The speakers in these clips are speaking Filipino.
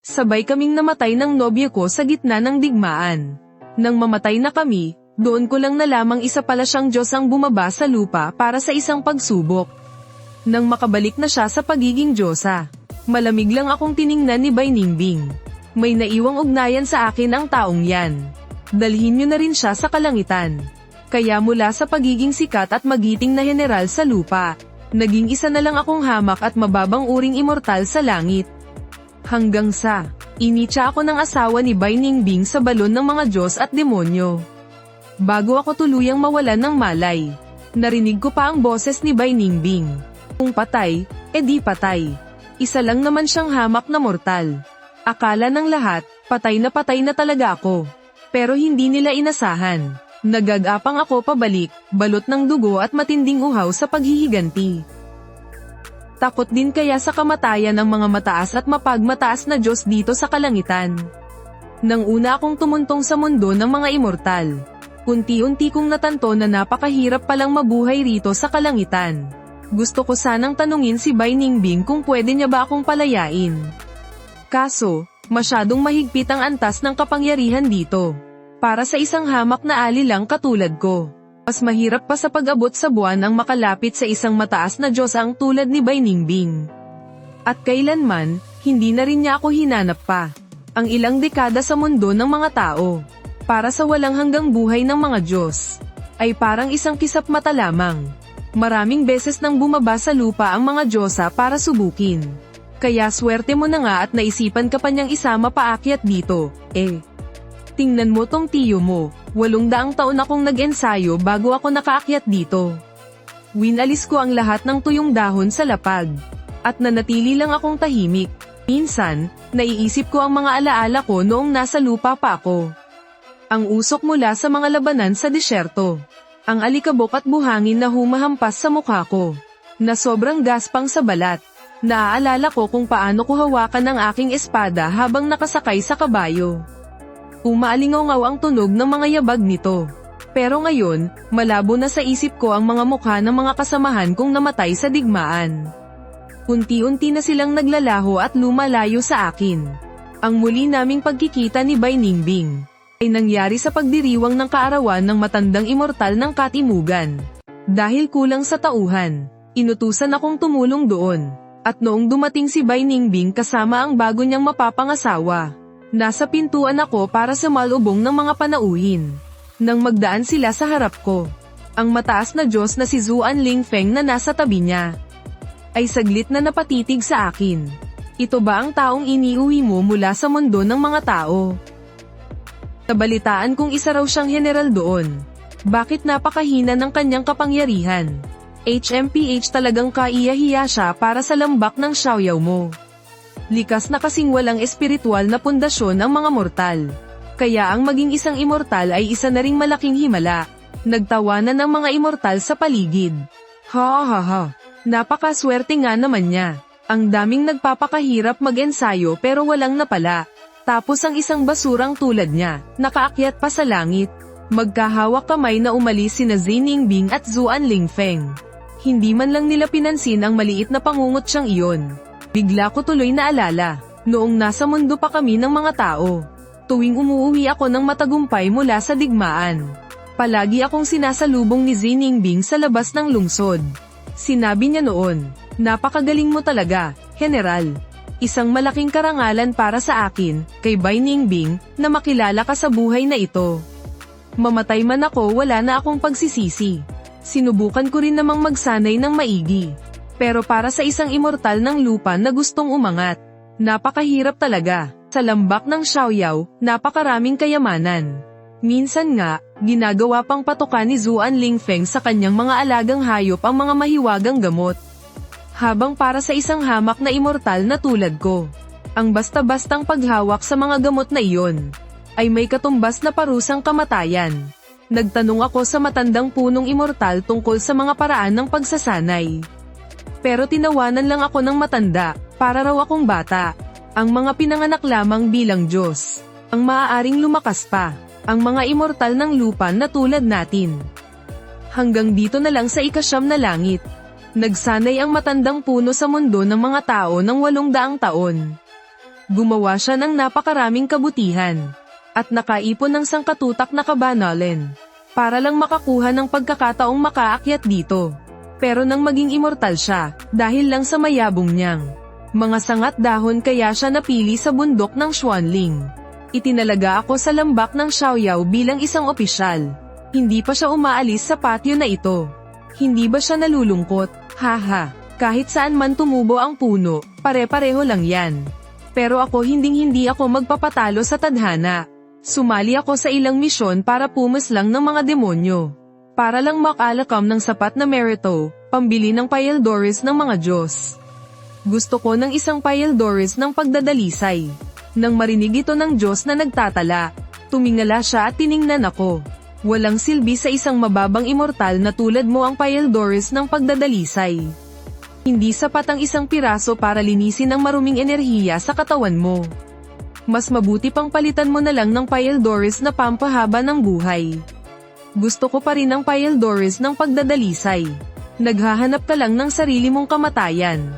Sabay kaming namatay ng nobyo ko sa gitna ng digmaan. Nang mamatay na kami, doon ko lang nalamang isa pala siyang Diyos ang bumaba sa lupa para sa isang pagsubok. Nang makabalik na siya sa pagiging Diyosa, malamig lang akong tiningnan ni Bai Ningbing. May naiwang ugnayan sa akin ang taong yan. Dalhin niyo na rin siya sa kalangitan. Kaya mula sa pagiging sikat at magiting na general sa lupa, naging isa na lang akong hamak at mababang uring immortal sa langit. Hanggang sa, initsa ako ng asawa ni Bai Ningbing sa balon ng mga Diyos at demonyo. Bago ako tuluyang mawalan ng malay, narinig ko pa ang boses ni Bai Ningbing. Kung patay, edi patay. Isa lang naman siyang hamak na mortal. Akala ng lahat, patay na talaga ako. Pero hindi nila inasahan. Nagagapang ako pabalik, balot ng dugo at matinding uhaw sa paghihiganti. Takot din kaya sa kamatayan ng mga mataas at mapagmataas na Diyos dito sa kalangitan. Nang una akong tumuntong sa mundo ng mga immortal, unti-unti kong natanto na napakahirap palang mabuhay rito sa kalangitan. Gusto ko sanang tanungin si Bai Ningbing kung pwede niya ba akong palayain. Kaso, masyadong mahigpit ang antas ng kapangyarihan dito. Para sa isang hamak na ali lang katulad ko. Mas mahirap pa sa pag-abot sa buwan ang makalapit sa isang mataas na Diyos ang tulad ni Bai Ningbing. At kailanman, hindi na rin niya ako hinanap pa. Ang ilang dekada sa mundo ng mga tao, para sa walang hanggang buhay ng mga Diyos, ay parang isang kisap mata lamang. Maraming beses nang bumaba sa lupa ang mga Diyosa para subukin. Kaya swerte mo na nga at naisipan ka pa niyang isama paakyat dito, Tingnan mo tong tiyo mo, 800 taon akong nag-ensayo bago ako nakaakyat dito. Winalis ko ang lahat ng tuyong dahon sa lapag. At nanatili lang akong tahimik. Minsan, naiisip ko ang mga alaala ko noong nasa lupa pa ako. Ang usok mula sa mga labanan sa disyerto. Ang alikabok at buhangin na humahampas sa mukha ko. Na sobrang gaspang sa balat. Naaalala ko kung paano ko hawakan ang aking espada habang nakasakay sa kabayo. Umaalingaw ang tunog ng mga yabag nito. Pero ngayon, malabo na sa isip ko ang mga mukha ng mga kasamahan kong namatay sa digmaan. Unti-unti na silang naglalaho at lumalayo sa akin. Ang muli naming pagkikita ni Bai Ningbing ay nangyari sa pagdiriwang ng kaarawan ng matandang immortal ng Katimugan. Dahil kulang sa tauhan, inutusan akong tumulong doon. At noong dumating si Bai Ningbing kasama ang bago niyang mapapangasawa, nasa pintuan ako para sumalubong ng mga panauhin. Nang magdaan sila sa harap ko, ang mataas na Diyos na si Zuan Lingfeng na nasa tabi niya, ay saglit na napatitig sa akin. Ito ba ang taong iniuwi mo mula sa mundo ng mga tao? Nabalitaan kong isa raw siyang general doon. Bakit napakahina ng kanyang kapangyarihan? HMPH talagang kaiyahiya siya para sa lambak ng Xiaoyao mo. Likas na kasing walang espiritual na pundasyon ang mga mortal. Kaya ang maging isang immortal ay isa na ring malaking himala. Nagtawanan ng mga immortal sa paligid. Ha. Napakaswerte nga naman niya. Ang daming nagpapakahirap mag-ensayo pero walang napala. Tapos ang isang basurang tulad niya, nakaakyat pa sa langit. Magkahawak kamay na umalis sina Zi Ningbing at Zuan Lingfeng. Hindi man lang nila pinansin ang maliit na pangungot siyang iyon. Bigla ko tuloy naalala, noong nasa mundo pa kami ng mga tao. Tuwing umuwi ako ng matagumpay mula sa digmaan, palagi akong sinasalubong ni Zi Ningbing sa labas ng lungsod. Sinabi niya noon, napakagaling mo talaga, General. Isang malaking karangalan para sa akin, kay Bai Ningbing, na makilala ka sa buhay na ito. Mamatay man ako wala na akong pagsisisi. Sinubukan ko rin namang magsanay ng maigi. Pero para sa isang immortal ng lupa na gustong umangat, napakahirap talaga. Sa lambak ng Xiaoyao, napakaraming kayamanan. Minsan nga, ginagawa pang patokan ni Zuan Lingfeng sa kanyang mga alagang hayop ang mga mahiwagang gamot. Habang para sa isang hamak na immortal na tulad ko, ang basta-bastang paghawak sa mga gamot na iyon, ay may katumbas na parusang kamatayan. Nagtanong ako sa matandang punong immortal tungkol sa mga paraan ng pagsasanay. Pero tinawanan lang ako ng matanda, para raw akong bata. Ang mga pinanganak lamang bilang Diyos, ang maaaring lumakas pa, ang mga immortal ng lupa na tulad natin. Hanggang dito na lang sa ikasyam na langit. Nagsanay ang matandang puno sa mundo ng mga tao ng 800 taon. Gumawa siya ng napakaraming kabutihan. At nakaipon ng sangkatutak na kabanalan. Para lang makakuha ng pagkakataong makaakyat dito. Pero nang maging immortal siya, dahil lang sa mayabong niyang mga sangat dahon kaya siya napili sa bundok ng Xuanling. Itinalaga ako sa lambak ng Xiaoyao bilang isang opisyal. Hindi pa siya umaalis sa patio na ito. Hindi ba siya nalulungkot? Haha, kahit saan man tumubo ang puno, pare-pareho lang yan. Pero ako hindi ako magpapatalo sa tadhana. Sumali ako sa ilang misyon para pumaslang ng mga demonyo. Para lang makalakam ng sapat na merito, pambili ng Paeldores ng mga Diyos. Gusto ko ng isang Paeldores ng pagdadalisay. Nang marinig ito ng Diyos na nagtatala, tumingala siya at tiningnan ako. Walang silbi sa isang mababang immortal na tulad mo ang Paeldores ng pagdadalisay. Hindi sapat ang isang piraso para linisin ang maruming enerhiya sa katawan mo. Mas mabuti pang palitan mo na lang ng Paeldores na pampahaba ng buhay. Gusto ko pa rin ang Paeldores ng pagdadalisay. Naghahanap ka lang ng sarili mong kamatayan.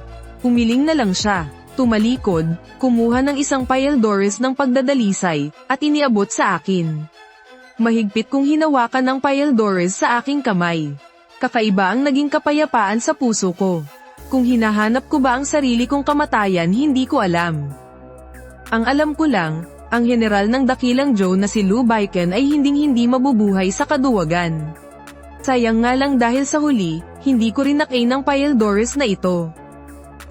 Humiling na lang siya, tumalikod, kumuha ng isang Paeldores ng pagdadalisay, at iniabot sa akin. Mahigpit kong hinawakan ang Paeldores sa aking kamay. Kakaiba ang naging kapayapaan sa puso ko. Kung hinahanap ko ba ang sarili kong kamatayan hindi ko alam. Ang alam ko lang, ang general ng dakilang Joe na si Lu Baiken ay hindi mabubuhay sa kaduwagan. Sayang nga lang dahil sa huli, hindi ko rin nakain ang Paeldores na ito.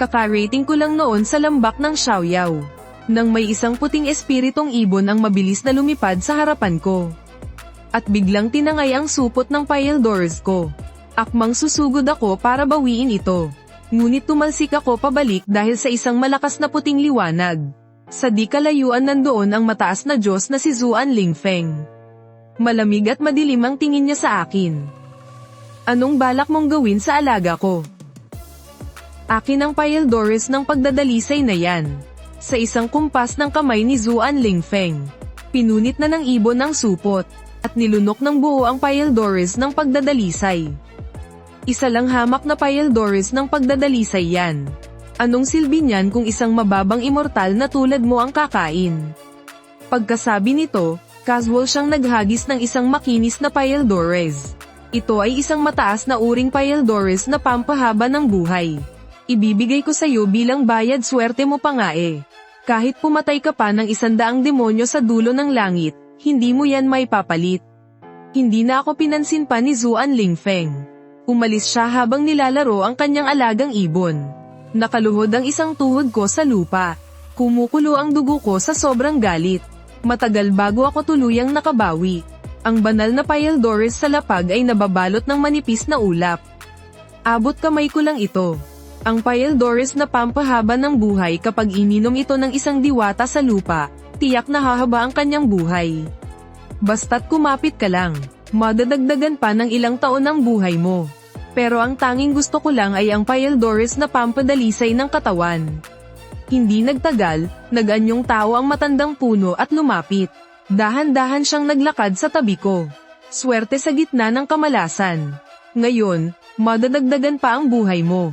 Kakarating ko lang noon sa lambak ng Xiaoyao. Nang may isang puting espiritong ibon ang mabilis na lumipad sa harapan ko. At biglang tinangay ang supot ng Paeldores ko. Akmang susugod ako para bawiin ito. Ngunit tumalsik ako pabalik dahil sa isang malakas na puting liwanag. Sa di kalayuan nandoon ang mataas na Diyos na si Zuan Lingfeng. Malamig at madilim ang tingin niya sa akin. Anong balak mong gawin sa alaga ko? Akin ang Paeldores ng pagdadalisay na yan. Sa isang kumpas ng kamay ni Zuan Lingfeng. Pinunit na ng ibon ang supot, at nilunok ng buo ang Paeldores ng pagdadalisay. Isa lang hamak na Paeldores ng pagdadalisay yan. Anong silbi niyan kung isang mababang immortal na tulad mo ang kakain? Pagkasabi nito, casual siyang naghagis ng isang makinis na Paeldores. Ito ay isang mataas na uring Paeldores na pampahaba ng buhay. Ibibigay ko sa iyo bilang bayad, swerte mo pa nga eh. Kahit pumatay ka pa ng 100 demonyo sa dulo ng langit, hindi mo yan may papalit. Hindi na ako pinansin pa ni Zuan Lingfeng. Umalis siya habang nilalaro ang kanyang alagang ibon. Nakaluhod ang isang tuhod ko sa lupa. Kumukulo ang dugo ko sa sobrang galit. Matagal bago ako tuluyang nakabawi. Ang banal na Paeldores sa lapag ay nababalot ng manipis na ulap. Abot kamay ko lang ito. Ang Paeldores na pampahaba ng buhay kapag ininom ito ng isang diwata sa lupa, tiyak na hahaba ang kanyang buhay. Basta't kumapit ka lang. Madadagdagan pa ng ilang taon ang buhay mo. Pero ang tanging gusto ko lang ay ang Paeldores na pampadalisay ng katawan. Hindi nagtagal, nag-anyong tao ang matandang puno at lumapit. Dahan-dahan siyang naglakad sa tabi ko. Swerte sa gitna ng kamalasan. Ngayon, madadagdagan pa ang buhay mo.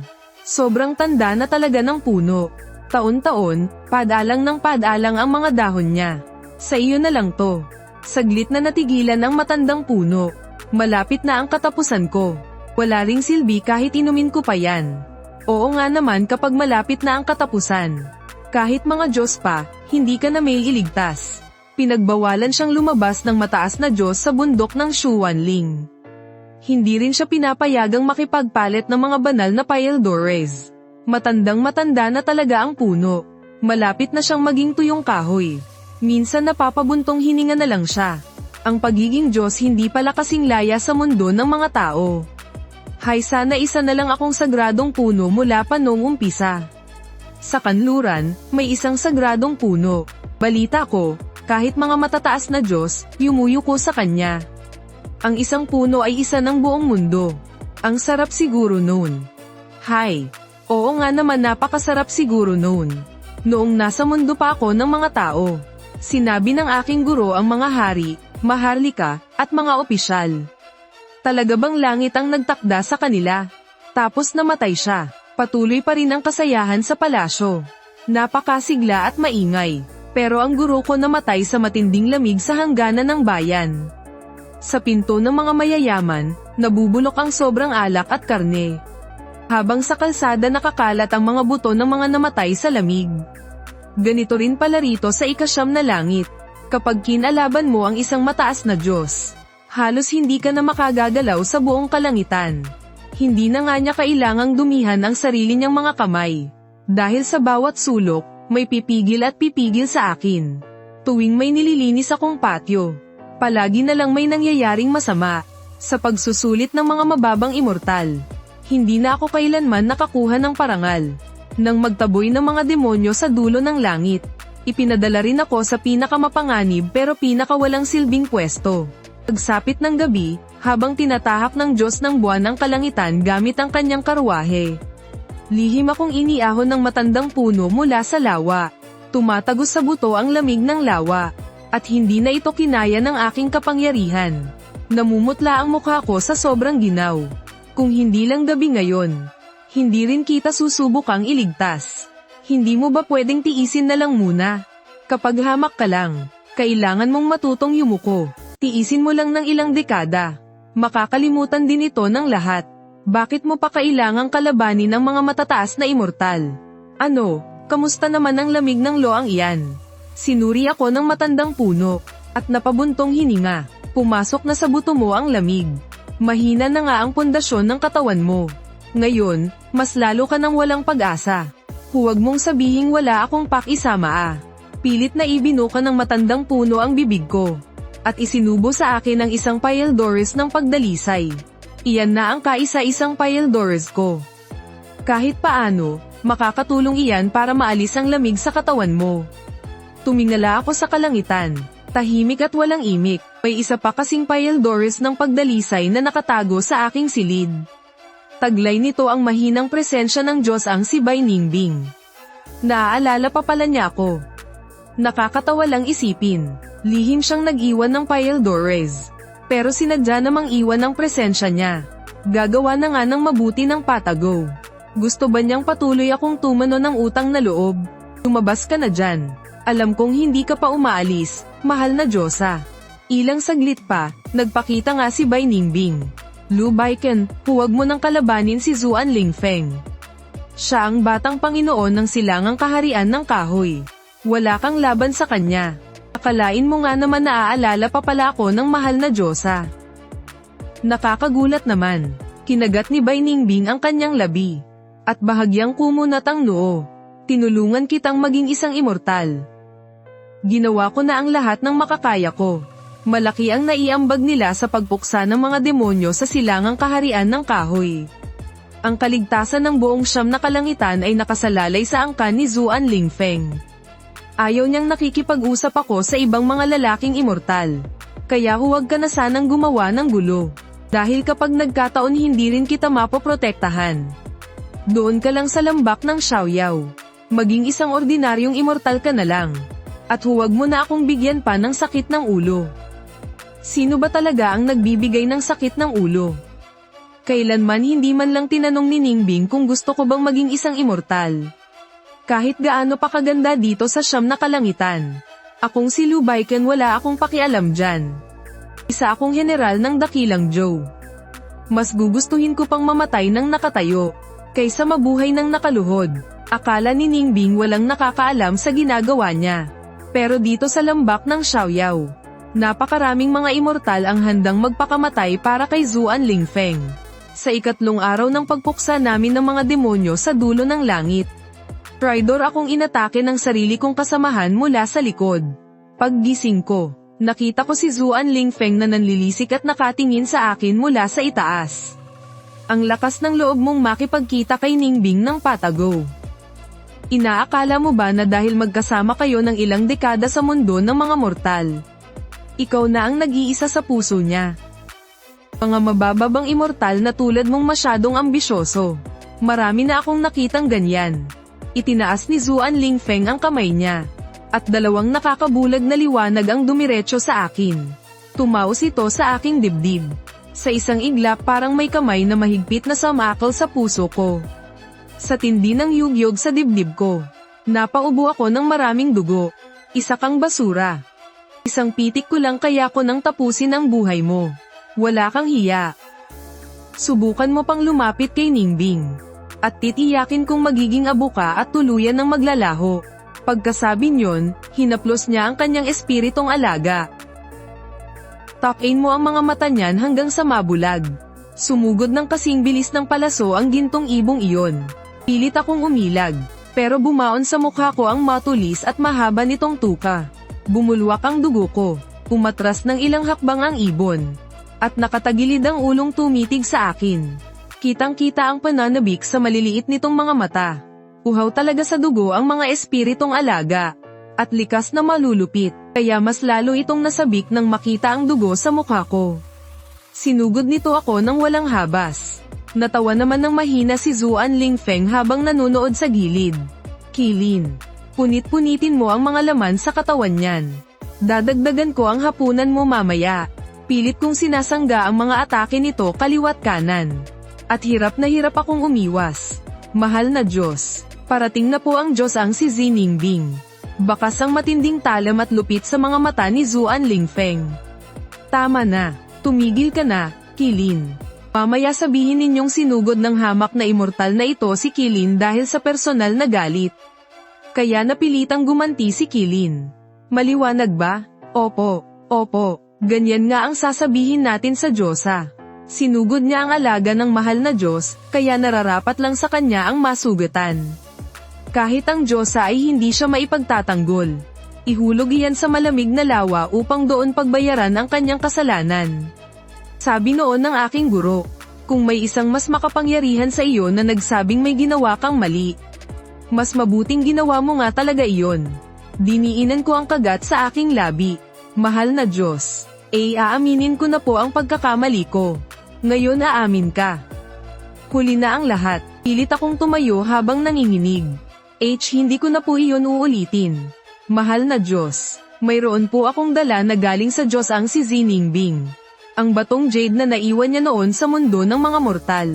Sobrang tanda na talaga ng puno. Taon-taon, padalang ng padalang ang mga dahon niya. Sa iyo na lang to. Saglit na natigilan ang matandang puno. Malapit na ang katapusan ko. Wala ring silbi kahit inumin ko pa yan. Oo nga naman kapag malapit na ang katapusan. Kahit mga Diyos pa, hindi ka na may iligtas. Pinagbawalan siyang lumabas ng mataas na Diyos sa bundok ng Xuanling. Hindi rin siya pinapayagang makipagpalit ng mga banal na Paeldores. Matandang-matanda na talaga ang puno. Malapit na siyang maging tuyong kahoy. Minsan napapabuntong hininga na lang siya. Ang pagiging Diyos hindi pala kasing laya sa mundo ng mga tao. Hay sana isa na lang akong sagradong puno mula pa noong umpisa. Sa kanluran, may isang sagradong puno. Balita ko, kahit mga matataas na Diyos, yumuyuko sa kanya. Ang isang puno ay isa ng buong mundo. Ang sarap siguro noon. Hay, oo nga naman, napakasarap siguro noon. Noong nasa mundo pa ako ng mga tao. Sinabi ng aking guro ang mga hari, maharlika, at mga opisyal. Talaga bang langit ang nagtakda sa kanila? Tapos namatay siya. Patuloy pa rin ang kasayahan sa palasyo. Napakasigla at maingay. Pero ang guro ko namatay sa matinding lamig sa hangganan ng bayan. Sa pinto ng mga mayayaman, nabubulok ang sobrang alak at karne. Habang sa kalsada nakakalat ang mga buto ng mga namatay sa lamig. Ganito rin pala rito sa ikasyam na langit. Kapag kinalaban mo ang isang mataas na Diyos, halos hindi ka na makagagalaw sa buong kalangitan. Hindi na nga niya kailangang dumihan ang sarili niyang mga kamay. Dahil sa bawat sulok, may pipigil at pipigil sa akin. Tuwing may nililinis akong patio, palagi na lang may nangyayaring masama. Sa pagsusulit ng mga mababang immortal, hindi na ako kailanman nakakuha ng parangal. Nang magtaboy ng mga demonyo sa dulo ng langit, ipinadala rin ako sa pinakamapanganib pero pinakawalang silbing pwesto. Pagsapit ng gabi, habang tinatahak ng Diyos ng buwan ang kalangitan gamit ang kanyang karwahe. Lihim akong iniahon ng matandang puno mula sa lawa. Tumatagos sa buto ang lamig ng lawa. At hindi na ito kinaya ng aking kapangyarihan. Namumutla ang mukha ko sa sobrang ginaw. Kung hindi lang gabi ngayon, hindi rin kita susubukang iligtas. Hindi mo ba pwedeng tiisin na lang muna? Kapag hamak ka lang, kailangan mong matutong yumuko. Tiisin mo lang ng ilang dekada. Makakalimutan din ito ng lahat. Bakit mo pa kailangang kalabanin ang mga matataas na immortal? Ano, kamusta naman ang lamig ng loang iyan? Sinuri ako ng matandang puno, at napabuntong hininga. Pumasok na sa buto mo ang lamig. Mahina na nga ang pundasyon ng katawan mo. Ngayon, mas lalo ka nang walang pag-asa. Huwag mong sabihing wala akong pakisama. Pilit na ibinuka ng matandang puno ang bibig ko. At isinubo sa akin ang isang Paeldores ng pagdalisay. Iyan na ang kaisa-isang Paeldores ko. Kahit paano, makakatulong iyan para maalis ang lamig sa katawan mo. Tumingala ako sa kalangitan. Tahimik at walang imik. May isa pa kasing Paeldores ng pagdalisay na nakatago sa aking silid. Taglay nito ang mahinang presensya ng Diyos ang si Bai Ningbing. Naaalala pa pala niya ako. Nakakatawa lang isipin. Lihim siyang nag-iwan ng Paeldores. Pero sinadya namang iwan ang presensya niya. Gagawa na nga ng mabuti ng patago. Gusto ba niyang patuloy akong tumano ng utang na loob? Lumabas ka na dyan. Alam kong hindi ka pa umaalis, mahal na Diyosa. Ilang saglit pa, nagpakita nga si Bai Ningbing. Lu Baiken, huwag mo nang kalabanin si Zuan Lingfeng. Siya ang batang Panginoon ng silangang kaharian ng kahoy. Wala kang laban sa kanya. Akalain mo nga naman naaalala pa pala ako ng mahal na Diyosa. Nakakagulat naman. Kinagat ni Bai Ningbing ang kanyang labi. At bahagyang kumunat ang noo. Tinulungan kitang maging isang immortal. Ginawa ko na ang lahat ng makakaya ko. Malaki ang naiambag nila sa pagpuksa ng mga demonyo sa silangang kaharian ng kahoy. Ang kaligtasan ng buong siyam na kalangitan ay nakasalalay sa angkan ni Zuan Lingfeng. Ayaw niyang nakikipag-usap ako sa ibang mga lalaking immortal. Kaya huwag ka na sanang gumawa ng gulo. Dahil kapag nagkataon hindi rin kita mapoprotektahan. Doon ka lang sa lambak ng Xiaoyao. Maging isang ordinaryong immortal ka na lang. At huwag mo na akong bigyan pa ng sakit ng ulo. Sino ba talaga ang nagbibigay ng sakit ng ulo? Kailanman hindi man lang tinanong ni Ningbing kung gusto ko bang maging isang immortal. Kahit gaano pa kaganda dito sa siyam na kalangitan. Akong si Lu Baiken wala akong pakialam dyan. Isa akong general ng dakilang Zhou. Mas gugustuhin ko pang mamatay ng nakatayo, kaysa mabuhay ng nakaluhod. Akala ni Ningbing walang nakakaalam sa ginagawa niya. Pero dito sa lambak ng Xiaoyao, napakaraming mga immortal ang handang magpakamatay para kay Zuan Lingfeng. Sa ikatlong araw ng pagpuksa namin ng mga demonyo sa dulo ng langit, traidor akong inatake ng sarili kong kasamahan mula sa likod. Paggising ko, nakita ko si Zuan Lingfeng na nanlilisik at nakatingin sa akin mula sa itaas. Ang lakas ng loob mong makipagkita kay Ningbing ng patago. Inaakala mo ba na dahil magkasama kayo ng ilang dekada sa mundo ng mga mortal, ikaw na ang nag-iisa sa puso niya? Mga mabababang immortal na tulad mong masyadong ambisyoso. Marami na akong nakitang ganyan. Itinaas ni Zuan Lingfeng ang kamay niya. At dalawang nakakabulag na liwanag ang dumiretso sa akin. Tumaos ito sa aking dibdib. Sa isang iglap parang may kamay na mahigpit na sumakal sa puso ko. Sa tindi ng yugyog sa dibdib ko, Napaubo ako ng maraming dugo. Isa kang basura. Isang pitik ko lang kaya ko nang tapusin ang buhay mo. Wala kang hiya. Subukan mo pang lumapit kay Ningbing. At titiyakin kong magiging abo ka at tuluyan ng maglalaho. Pagkasabi niyon, hinaplos niya ang kanyang espiritong alaga. Tuck-in mo ang mga mata niyan hanggang sa mabulag. Sumugod ng kasing bilis ng palaso ang gintong ibong iyon. Pilit akong umilag. Pero bumaon sa mukha ko ang matulis at mahaba nitong tuka. Bumulwak ang dugo ko. Umatras ng ilang hakbang ang ibon. At nakatagilid ang ulong tumitig sa akin. Kitang-kita ang pananabik sa maliliit nitong mga mata. Uhaw talaga sa dugo ang mga espiritong alaga. At likas na malulupit, kaya mas lalo itong nasabik nang makita ang dugo sa mukha ko. Sinugod nito ako ng walang habas. Natawa naman ng mahina si Zuan Lingfeng habang nanonood sa gilid. Kilin. Punit-punitin mo ang mga laman sa katawan niyan. Dadagdagan ko ang hapunan mo mamaya. Pilit kong sinasangga ang mga atake nito kaliwat kanan. At hirap na hirap akong umiwas. Mahal na Diyos. Parating na po ang Diyos ang si Ziningbing. Bakas ang matinding talam at lupit sa mga mata ni Zuan Lingfeng. Tama na. Tumigil ka na, Kilin. Mamaya sabihin ninyong sinugod ng hamak na immortal na ito si Kilin dahil sa personal na galit. Kaya napilitang gumanti si Kilin. Maliwanag ba? Opo, opo. Ganyan nga ang sasabihin natin sa Diyosa. Sinugod niya ang alaga ng mahal na Diyos, kaya nararapat lang sa kanya ang masugatan. Kahit ang Diyosa ay hindi siya maipagtatanggol. Ihulog iyan sa malamig na lawa upang doon pagbayaran ang kanyang kasalanan. Sabi noon ng aking guro, kung may isang mas makapangyarihan sa iyo na nagsabing may ginawa kang mali, mas mabuting ginawa mo nga talaga iyon. Diniinan ko ang kagat sa aking labi. Mahal na Diyos, aaminin ko na po ang pagkakamali ko. Ngayon aamin ka. Huli na ang lahat. Pilit akong tumayo habang nanginginig. Hindi ko na po iyon uulitin. Mahal na Diyos, mayroon po akong dala na galing sa Diyos ang si Ziningbing. Ang batong jade na naiwan niya noon sa mundo ng mga mortal.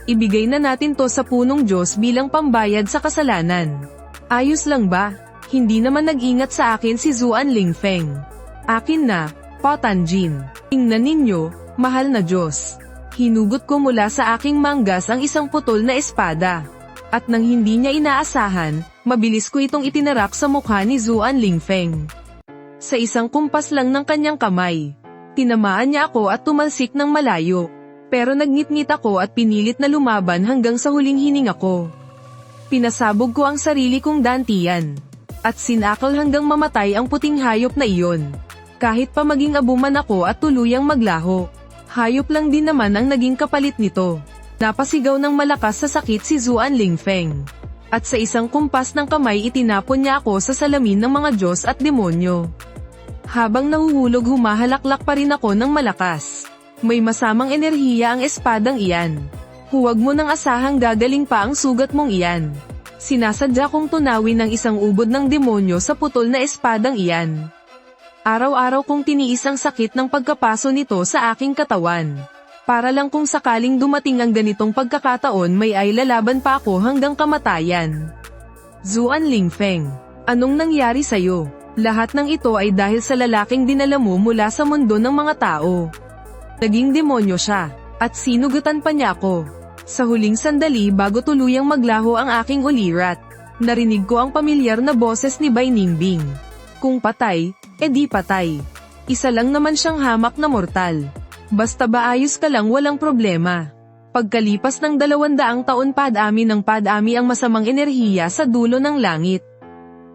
Ibigay na natin to sa punong Diyos bilang pambayad sa kasalanan. Ayos lang ba? Hindi naman nag-ingat sa akin si Zuan Lingfeng. Akin na, Patanjin. Tingnan ninyo, mahal na Diyos. Hinugot ko mula sa aking manggas ang isang putol na espada. At nang hindi niya inaasahan, mabilis ko itong itinarak sa mukha ni Zuan Lingfeng. Sa isang kumpas lang ng kanyang kamay. Tinamaan niya ako at tumalsik ng malayo. Pero nagngit-ngit ako at pinilit na lumaban hanggang sa huling hininga ko. Pinasabog ko ang sarili kong dantiyan. At sinakal hanggang mamatay ang puting hayop na iyon. Kahit pa maging abuman ako at tuluyang maglaho. Hayop lang din naman ang naging kapalit nito. Napasigaw ng malakas sa sakit si Zuan Lingfeng. At sa isang kumpas ng kamay itinapon niya ako sa salamin ng mga Diyos at demonyo. Habang nahuhulog humahalaklak pa rin ako ng malakas. May masamang enerhiya ang espadang iyan. Huwag mo nang asahang gagaling pa ang sugat mong iyan. Sinasadya kong tunawin ng isang ubod ng demonyo sa putol na espadang iyan. Araw-araw kong tiniis ang sakit ng pagkapaso nito sa aking katawan. Para lang kung sakaling dumating ang ganitong pagkakataon may ay lalaban pa ako hanggang kamatayan. Zuan Lingfeng, anong nangyari sa'yo? Lahat ng ito ay dahil sa lalaking dinala mo mula sa mundo ng mga tao. Naging demonyo siya, at sinugatan pa niya ako. Sa huling sandali bago tuluyang maglaho ang aking ulirat, narinig ko ang pamilyar na boses ni Bai Ningbing. Kung patay, di patay. Isa lang naman siyang hamak na mortal. Basta ba ayos ka lang walang problema. Pagkalipas ng 200 taon padami ng padami ang masamang enerhiya sa dulo ng langit.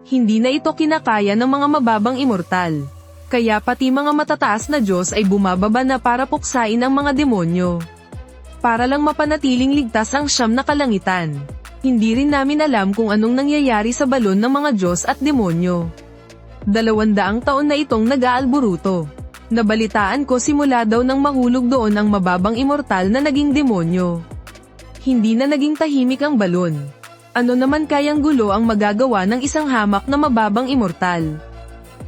Hindi na ito kinakaya ng mga mababang immortal. Kaya pati mga matataas na Diyos ay bumababa na para puksain ang mga demonyo. Para lang mapanatiling ligtas ang siyam na kalangitan. Hindi rin namin alam kung anong nangyayari sa balon ng mga Diyos at demonyo. 200 taon na itong nag-aalburuto. Nabalitaan ko simula daw nang mahulog doon ang mababang immortal na naging demonyo. Hindi na naging tahimik ang balon. Ano naman kayang gulo ang magagawa ng isang hamak na mababang immortal?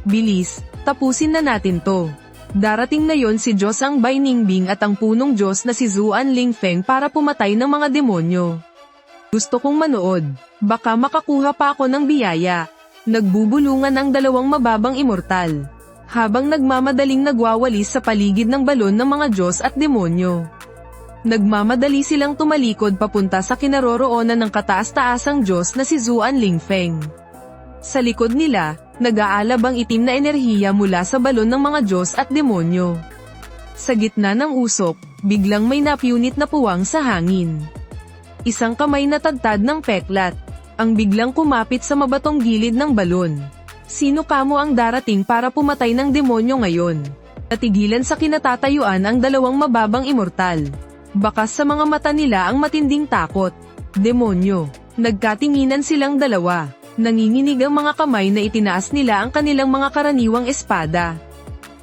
Bilis, tapusin na natin to. Darating na yon si Diyos ang Bai Ningbing at ang punong Diyos na si Zuan Lingfeng para pumatay ng mga demonyo. Gusto kong manood. Baka makakuha pa ako ng biyaya. Nagbubulungan ang dalawang mababang immortal. Habang nagmamadaling nagwawalis sa paligid ng balon ng mga Diyos at demonyo. Nagmamadali silang tumalikod papunta sa kinaroroonan ng kataas-taasang Diyos na si Zuan Lingfeng. Sa likod nila, nag-aalab ang itim na enerhiya mula sa balon ng mga Diyos at demonyo. Sa gitna ng usok, biglang may napiunit na puwang sa hangin. Isang kamay na tadtad ng peklat, ang biglang kumapit sa mabatong gilid ng balon. Sino kamo ang darating para pumatay ng demonyo ngayon? Natigilan sa kinatatayuan ang dalawang mababang immortal. Bakas sa mga mata nila ang matinding takot. Demonyo. Nagkatinginan silang dalawa. Nanginginig ang mga kamay na itinaas nila ang kanilang mga karaniwang espada.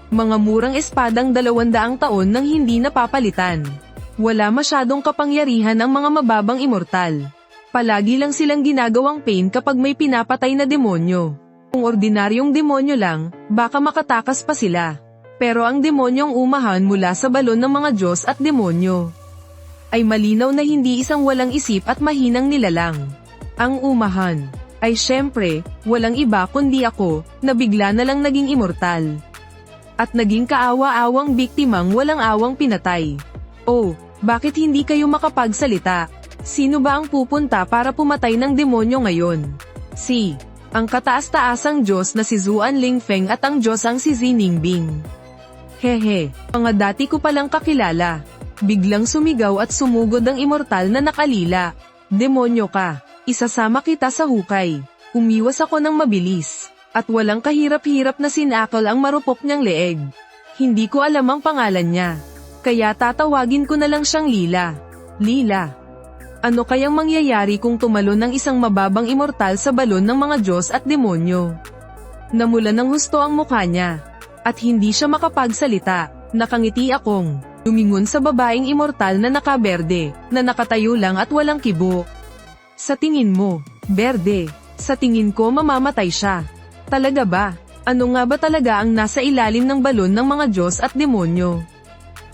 Mga murang espadang 200 taon nang hindi napapalitan. Wala masyadong kapangyarihan ang mga mababang immortal. Palagi lang silang ginagawang pain kapag may pinapatay na demonyo. Kung ordinaryong demonyo lang, baka makatakas pa sila. Pero ang demonyong umahan mula sa balon ng mga Diyos at demonyo ay malinaw na hindi isang walang isip at mahinang nilalang. Ang umahan ay syempre, walang iba kundi ako, na bigla na lang naging immortal. At naging kaawa-awang biktimang walang awang pinatay. Oh, bakit hindi kayo makapagsalita? Sino ba ang pupunta para pumatay ng demonyo ngayon? Ang kataas-taasang Diyos na si Zuan Lingfeng at ang Diyos ang si Ziningbing. Hehe, mga dati ko palang kakilala. Biglang sumigaw at sumugod ang immortal na nakalila. Demonyo ka, isasama kita sa hukay. Umiwas ako ng mabilis. At walang kahirap-hirap na sinakal ang marupok niyang leeg. Hindi ko alam ang pangalan niya. Kaya tatawagin ko na lang siyang Lila. Lila. Ano kayang mangyayari kung tumalon ng isang mababang immortal sa balon ng mga Diyos at demonyo? Namula ng husto ang mukha niya. At hindi siya makapagsalita. Nakangiti akong lumingon sa babaeng immortal na nakaberde, na nakatayo lang at walang kibo. Sa tingin mo, berde, sa tingin ko mamamatay siya. Talaga ba? Ano nga ba talaga ang nasa ilalim ng balon ng mga Diyos at demonyo?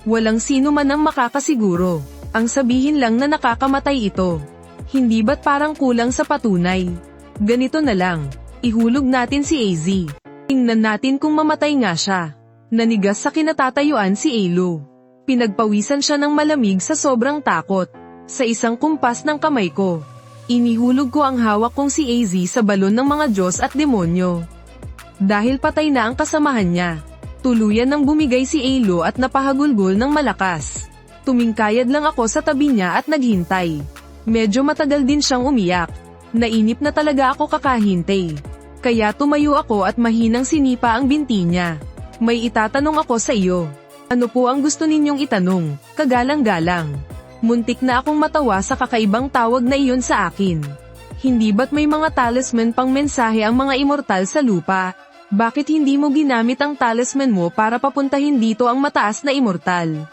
Walang sino man ang makakasiguro. Ang sabihin lang na nakakamatay ito. Hindi ba't parang kulang sa patunay? Ganito na lang, ihulog natin si AZ. Tingnan natin kung mamatay nga siya. Nanigas sa kinatatayuan si Alo. Pinagpawisan siya ng malamig sa sobrang takot. Sa isang kumpas ng kamay ko, inihulog ko ang hawak kong si AZ sa balon ng mga Diyos at demonyo. Dahil patay na ang kasamahan niya, tuluyan nang bumigay si Alo at napahagulgol ng malakas. Tumingkayad lang ako sa tabi niya at naghintay. Medyo matagal din siyang umiyak. Nainip na talaga ako kakahintay. Kaya tumayo ako at mahinang sinipa ang binti niya. May itatanong ako sa iyo. Ano po ang gusto ninyong itanong? Kagalang-galang. Muntik na akong matawa sa kakaibang tawag na iyon sa akin. Hindi ba't may mga talisman pang mensahe ang mga immortal sa lupa? Bakit hindi mo ginamit ang talisman mo para papuntahin dito ang mataas na immortal?